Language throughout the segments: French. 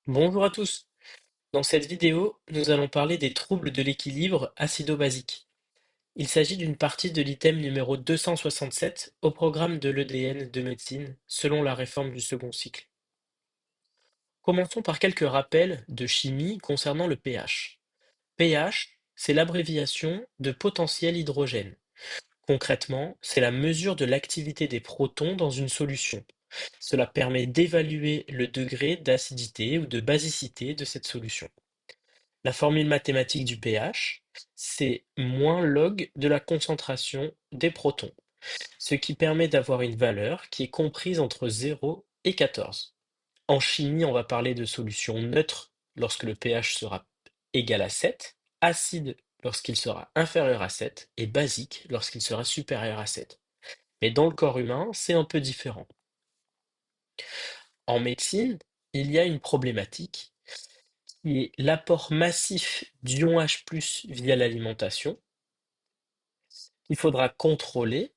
Bonjour à tous. Dans cette vidéo, nous allons parler des troubles de l'équilibre acido-basique. Il s'agit d'une partie de l'item numéro 267 au programme de l'EDN de médecine selon la réforme du second cycle. Commençons par quelques rappels de chimie concernant le pH. pH, c'est l'abréviation de potentiel hydrogène. Concrètement, c'est la mesure de l'activité des protons dans une solution. Cela permet d'évaluer le degré d'acidité ou de basicité de cette solution. La formule mathématique du pH, c'est moins log de la concentration des protons, ce qui permet d'avoir une valeur qui est comprise entre 0 et 14. En chimie, on va parler de solution neutre lorsque le pH sera égal à 7, acide lorsqu'il sera inférieur à 7 et basique lorsqu'il sera supérieur à 7. Mais dans le corps humain, c'est un peu différent. En médecine, il y a une problématique qui est l'apport massif d'ion H+ via l'alimentation, qu'il faudra contrôler,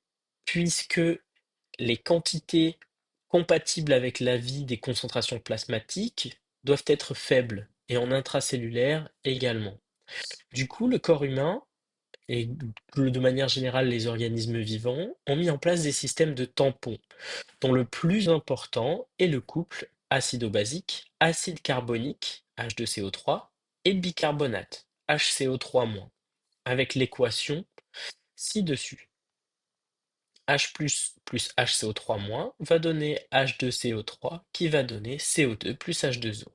puisque les quantités compatibles avec la vie des concentrations plasmatiques doivent être faibles, et en intracellulaire également. Du coup, le corps humain, et de manière générale les organismes vivants, ont mis en place des systèmes de tampons, dont le plus important est le couple acido-basique, acide carbonique, H2CO3, et bicarbonate, HCO3-, avec l'équation ci-dessus. H plus HCO3- va donner H2CO3 qui va donner CO2 plus H2O.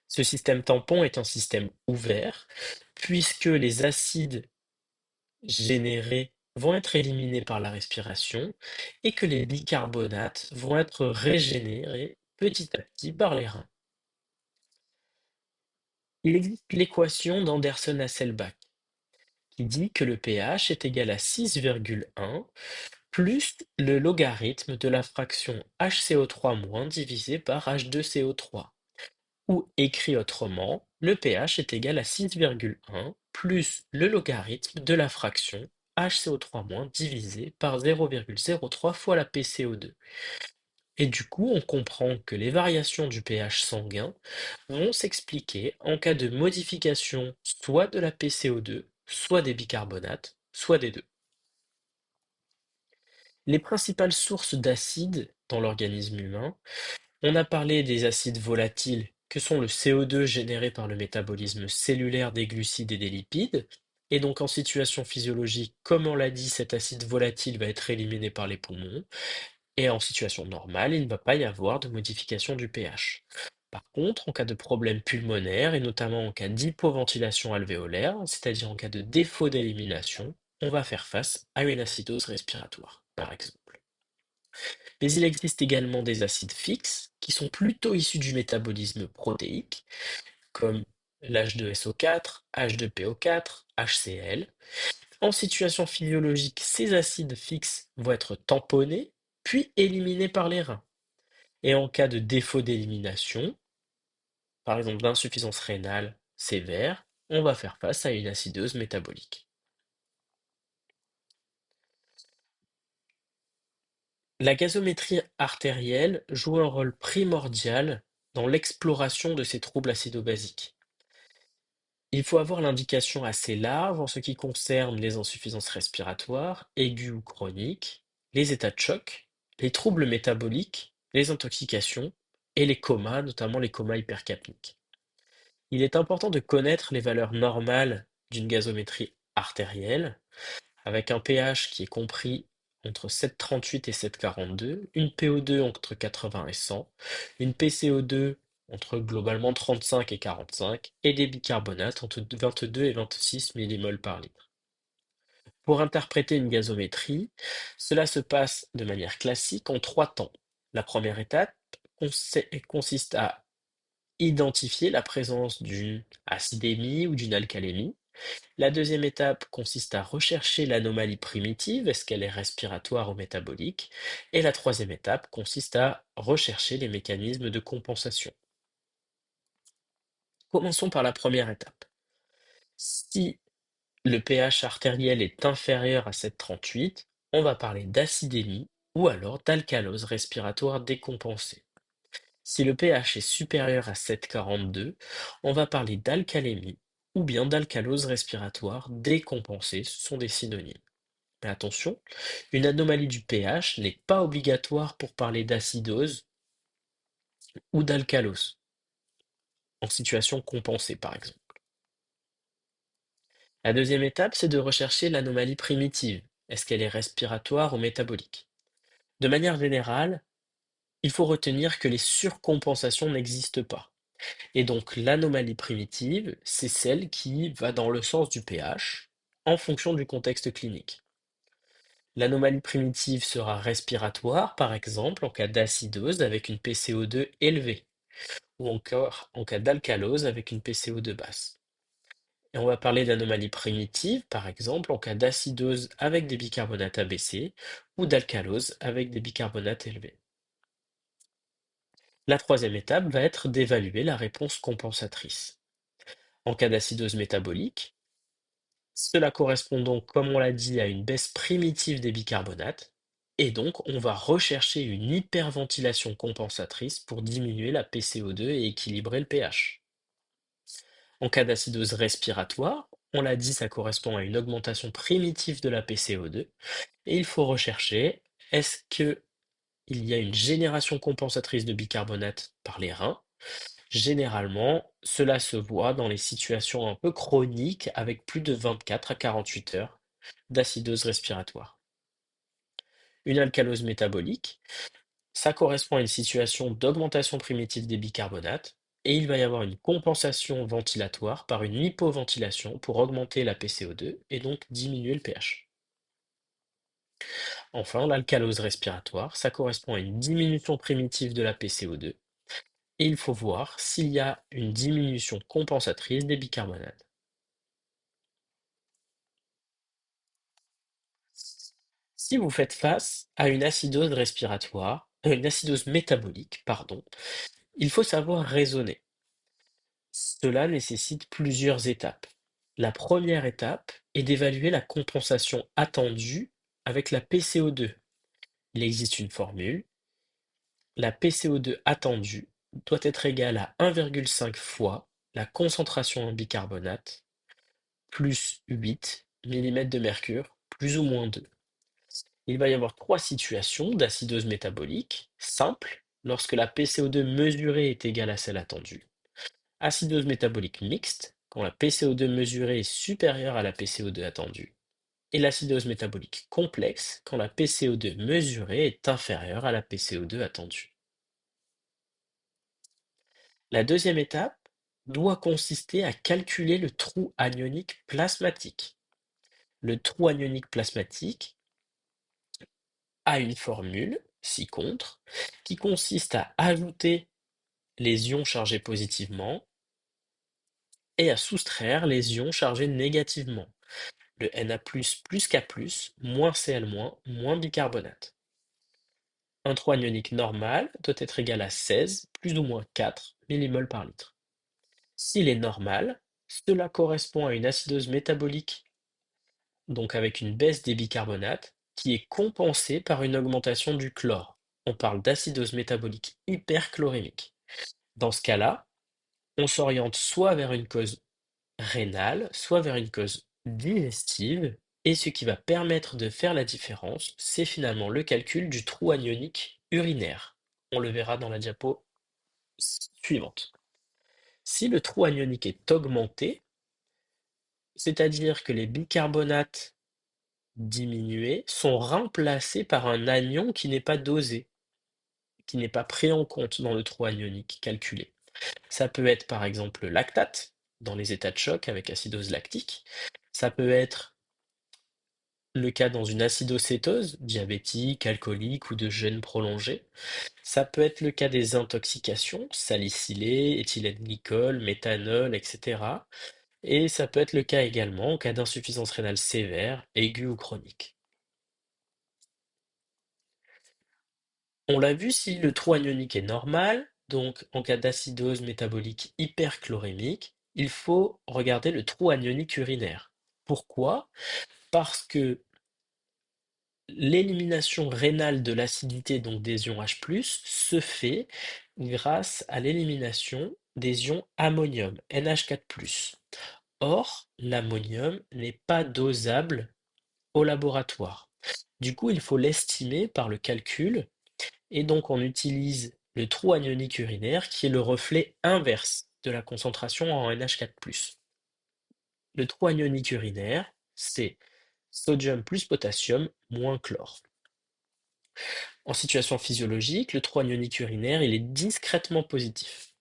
Ce système tampon est un système ouvert puisque les acides générés vont être éliminés par la respiration et que les bicarbonates vont être régénérés petit à petit par les reins. Il existe l'équation d'Anderson-Hasselbalch qui dit que le pH est égal à 6,1 plus le logarithme de la fraction HCO3- divisé par H2CO3. Ou écrit autrement, le pH est égal à 6,1 plus le logarithme de la fraction HCO3- divisé par 0,03 fois la PCO2. Et du coup, on comprend que les variations du pH sanguin vont s'expliquer en cas de modification soit de la PCO2, soit des bicarbonates, soit des deux. Les principales sources d'acides dans l'organisme humain, on a parlé des acides volatiles que sont le CO2 généré par le métabolisme cellulaire des glucides et des lipides, et donc en situation physiologique, comme on l'a dit, cet acide volatile va être éliminé par les poumons, et en situation normale, il ne va pas y avoir de modification du pH. Par contre, en cas de problème pulmonaire, et notamment en cas d'hypoventilation alvéolaire, c'est-à-dire en cas de défaut d'élimination, on va faire face à une acidose respiratoire, par exemple. Mais il existe également des acides fixes qui sont plutôt issus du métabolisme protéique, comme l'H2SO4, H2PO4, HCl. En situation physiologique, ces acides fixes vont être tamponnés, puis éliminés par les reins. Et en cas de défaut d'élimination, par exemple d'insuffisance rénale sévère, on va faire face à une acidose métabolique. La gazométrie artérielle joue un rôle primordial dans l'exploration de ces troubles acido-basiques. Il faut avoir l'indication assez large en ce qui concerne les insuffisances respiratoires, aiguës ou chroniques, les états de choc, les troubles métaboliques, les intoxications et les comas, notamment les comas hypercapniques. Il est important de connaître les valeurs normales d'une gazométrie artérielle, avec un pH qui est compris entre 7,38 et 7,42, une PO2 entre 80 et 100, une PCO2 entre globalement 35 et 45, et des bicarbonates entre 22 et 26 millimoles par litre. Pour interpréter une gazométrie, cela se passe de manière classique en trois temps. La première étape consiste à identifier la présence d'une acidémie ou d'une alcalémie. La deuxième étape consiste à rechercher l'anomalie primitive, est-ce qu'elle est respiratoire ou métabolique? Et la troisième étape consiste à rechercher les mécanismes de compensation. Commençons par la première étape. Si le pH artériel est inférieur à 7,38, on va parler d'acidémie ou alors d'alcalose respiratoire décompensée. Si le pH est supérieur à 7,42, on va parler d'alcalémie ou bien d'alcalose respiratoire décompensée, ce sont des synonymes. Mais attention, une anomalie du pH n'est pas obligatoire pour parler d'acidose ou d'alcalose, en situation compensée par exemple. La deuxième étape, c'est de rechercher l'anomalie primitive. Est-ce qu'elle est respiratoire ou métabolique? De manière générale, il faut retenir que les surcompensations n'existent pas. Et donc l'anomalie primitive, c'est celle qui va dans le sens du pH en fonction du contexte clinique. L'anomalie primitive sera respiratoire, par exemple, en cas d'acidose avec une PCO2 élevée, ou encore en cas d'alcalose avec une PCO2 basse. Et on va parler d'anomalie primitive, par exemple, en cas d'acidose avec des bicarbonates abaissés, ou d'alcalose avec des bicarbonates élevés. La troisième étape va être d'évaluer la réponse compensatrice. En cas d'acidose métabolique, cela correspond donc, comme on l'a dit, à une baisse primitive des bicarbonates, et donc on va rechercher une hyperventilation compensatrice pour diminuer la PCO2 et équilibrer le pH. En cas d'acidose respiratoire, on l'a dit, ça correspond à une augmentation primitive de la PCO2, et il faut rechercher est-ce qu'il y a une génération compensatrice de bicarbonate par les reins. Généralement, cela se voit dans les situations un peu chroniques avec plus de 24 à 48 heures d'acidose respiratoire. Une alcalose métabolique, ça correspond à une situation d'augmentation primitive des bicarbonates et il va y avoir une compensation ventilatoire par une hypoventilation pour augmenter la PCO2 et donc diminuer le pH. Enfin, l'alcalose respiratoire, ça correspond à une diminution primitive de la PCO2 et il faut voir s'il y a une diminution compensatrice des bicarbonates. Si vous faites face à une acidose respiratoire, une acidose métabolique, pardon, il faut savoir raisonner. Cela nécessite plusieurs étapes. La première étape est d'évaluer la compensation attendue avec la PCO2. Il existe une formule. La PCO2 attendue doit être égale à 1,5 fois la concentration en bicarbonate plus 8 mm de mercure plus ou moins 2. Il va y avoir trois situations d'acidose métabolique simple lorsque la PCO2 mesurée est égale à celle attendue. Acidose métabolique mixte quand la PCO2 mesurée est supérieure à la PCO2 attendue. Et l'acidose métabolique complexe quand la PCO2 mesurée est inférieure à la PCO2 attendue. La deuxième étape doit consister à calculer le trou anionique plasmatique. Le trou anionique plasmatique a une formule, ci-contre, qui consiste à ajouter les ions chargés positivement et à soustraire les ions chargés négativement, le Na+, plus K+, moins Cl-, moins bicarbonate. Un trou anionique normal doit être égal à 16 plus ou moins 4 millimoles par litre. S'il est normal, cela correspond à une acidose métabolique, donc avec une baisse des bicarbonates, qui est compensée par une augmentation du chlore. On parle d'acidose métabolique hyperchlorémique. Dans ce cas-là, on s'oriente soit vers une cause rénale, soit vers une cause digestive, et ce qui va permettre de faire la différence, c'est finalement le calcul du trou anionique urinaire. On le verra dans la diapo suivante. Si le trou anionique est augmenté, c'est-à-dire que les bicarbonates diminués sont remplacés par un anion qui n'est pas dosé, qui n'est pas pris en compte dans le trou anionique calculé. Ça peut être par exemple le lactate, dans les états de choc avec acidose lactique. Ça peut être le cas dans une acidocétose, diabétique, alcoolique ou de jeûne prolongé. Ça peut être le cas des intoxications, salicylée, éthylène-glycol, méthanol, etc. Et ça peut être le cas également en cas d'insuffisance rénale sévère, aiguë ou chronique. On l'a vu, si le trou anionique est normal, donc en cas d'acidose métabolique hyperchlorémique, il faut regarder le trou anionique urinaire. Pourquoi? Parce que L'élimination rénale de l'acidité, donc des ions H+, se fait grâce à l'élimination des ions ammonium, NH4+. Or, l'ammonium n'est pas dosable au laboratoire. Du coup, il faut l'estimer par le calcul, et donc on utilise le trou anionique urinaire qui est le reflet inverse de la concentration en NH4+. Le trou anionique urinaire, c'est sodium plus potassium moins chlore. En situation physiologique, le trou anionique urinaire, il est discrètement positif.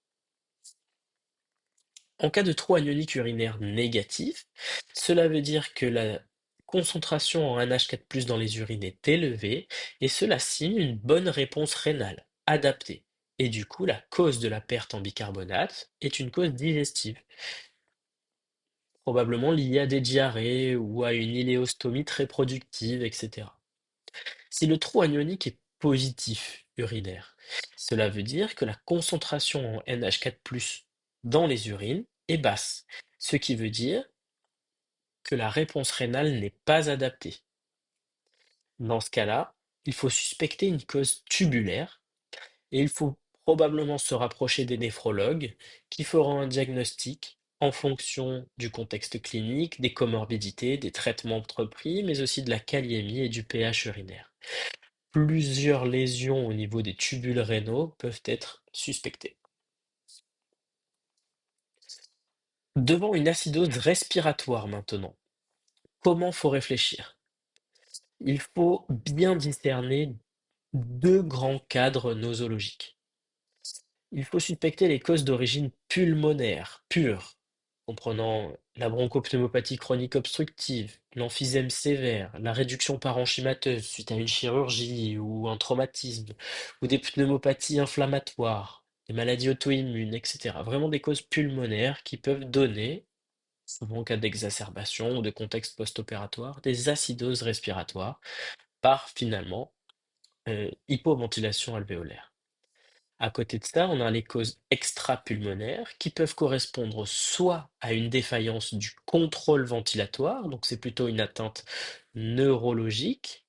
En cas de trou anionique urinaire négatif, cela veut dire que la concentration en NH4+ dans les urines est élevée et cela signe une bonne réponse rénale, adaptée. Et du coup, la cause de la perte en bicarbonate est une cause digestive, probablement liée à des diarrhées ou à une iléostomie très productive, etc. Si le trou anionique est positif urinaire, cela veut dire que la concentration en NH4+ dans les urines est basse, ce qui veut dire que la réponse rénale n'est pas adaptée. Dans ce cas-là, il faut suspecter une cause tubulaire et il faut probablement se rapprocher des néphrologues qui feront un diagnostic en fonction du contexte clinique, des comorbidités, des traitements entrepris, mais aussi de la kaliémie et du pH urinaire. Plusieurs lésions au niveau des tubules rénaux peuvent être suspectées. Devant une acidose respiratoire maintenant, comment faut réfléchir? Il faut bien discerner deux grands cadres nosologiques. Il faut suspecter les causes d'origine pulmonaire pure, comprenant la bronchopneumopathie chronique obstructive, l'emphysème sévère, la réduction parenchymateuse suite à une chirurgie ou un traumatisme, ou des pneumopathies inflammatoires, des maladies auto-immunes, etc. Vraiment des causes pulmonaires qui peuvent donner, souvent en cas d'exacerbation ou de contexte post-opératoire, des acidoses respiratoires par finalement hypoventilation alvéolaire. À côté de ça, on a les causes extra-pulmonaires qui peuvent correspondre soit à une défaillance du contrôle ventilatoire, donc c'est plutôt une atteinte neurologique,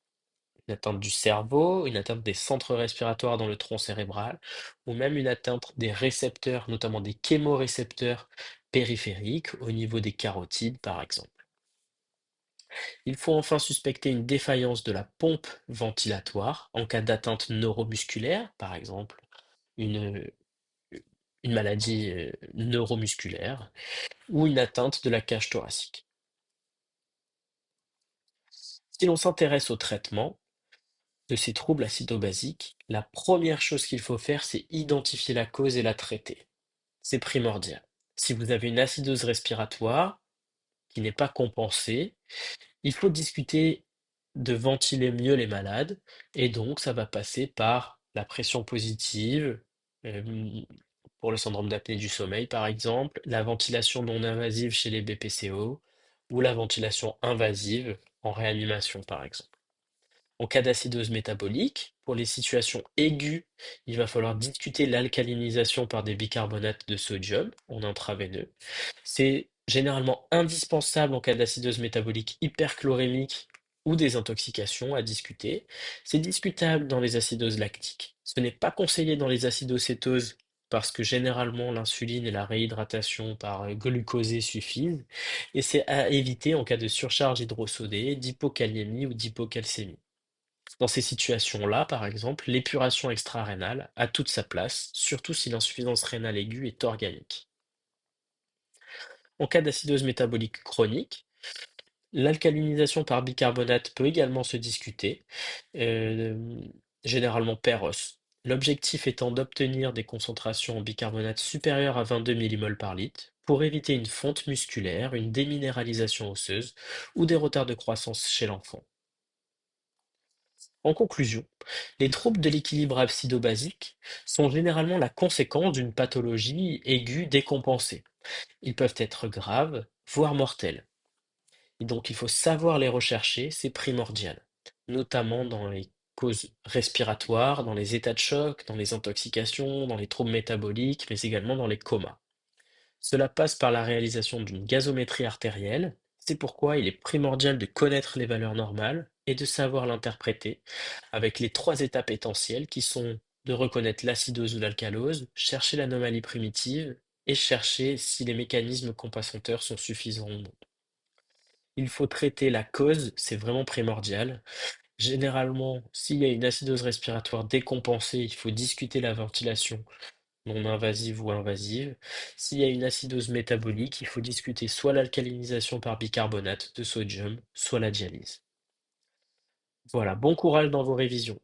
une atteinte du cerveau, une atteinte des centres respiratoires dans le tronc cérébral, ou même une atteinte des récepteurs, notamment des chémorécepteurs périphériques au niveau des carotides par exemple. Il faut enfin suspecter une défaillance de la pompe ventilatoire en cas d'atteinte neuromusculaire, par exemple une une maladie neuromusculaire ou une atteinte de la cage thoracique. Si l'on s'intéresse au traitement de ces troubles acido-basiques, la première chose qu'il faut faire, c'est identifier la cause et la traiter. C'est primordial. Si vous avez une acidose respiratoire qui n'est pas compensée, il faut discuter de ventiler mieux les malades et donc ça va passer par la pression positive, hem, pour le syndrome d'apnée du sommeil par exemple, la ventilation non invasive chez les BPCO ou la ventilation invasive en réanimation par exemple. En cas d'acidose métabolique, pour les situations aiguës, il va falloir discuter l'alcalinisation par des bicarbonates de sodium en intraveineux. C'est généralement indispensable en cas d'acidose métabolique hyperchlorémique ou des intoxications à discuter. C'est discutable dans les acidoses lactiques. Ce n'est pas conseillé dans les acidocétoses parce que généralement l'insuline et la réhydratation par glucosé suffisent. Et c'est à éviter en cas de surcharge hydrosodée, d'hypokaliémie ou d'hypocalcémie. Dans ces situations-là, par exemple, l'épuration extra-rénale a toute sa place, surtout si l'insuffisance rénale aiguë est organique. En cas d'acidose métabolique chronique, l'alcalinisation par bicarbonate peut également se discuter, euh, généralement pair-os. L'objectif étant d'obtenir des concentrations en bicarbonate supérieures à 22 millimoles par litre pour éviter une fonte musculaire, une déminéralisation osseuse ou des retards de croissance chez l'enfant. En conclusion, les troubles de l'équilibre absido-basique sont généralement la conséquence d'une pathologie aiguë décompensée. Ils peuvent être graves, voire mortels. Et donc il faut savoir les rechercher, c'est primordial, notamment dans les causes respiratoires, dans les états de choc, dans les intoxications, dans les troubles métaboliques, mais également dans les comas. Cela passe par la réalisation d'une gazométrie artérielle. C'est pourquoi il est primordial de connaître les valeurs normales et de savoir l'interpréter avec les trois étapes essentielles qui sont de reconnaître l'acidose ou l'alcalose, chercher l'anomalie primitive et chercher si les mécanismes compensateurs sont suffisants ou non. Il faut traiter la cause, c'est vraiment primordial. Généralement, s'il y a une acidose respiratoire décompensée, il faut discuter la ventilation non invasive ou invasive. S'il y a une acidose métabolique, il faut discuter soit l'alcalinisation par bicarbonate de sodium, soit la dialyse. Voilà, bon courage dans vos révisions.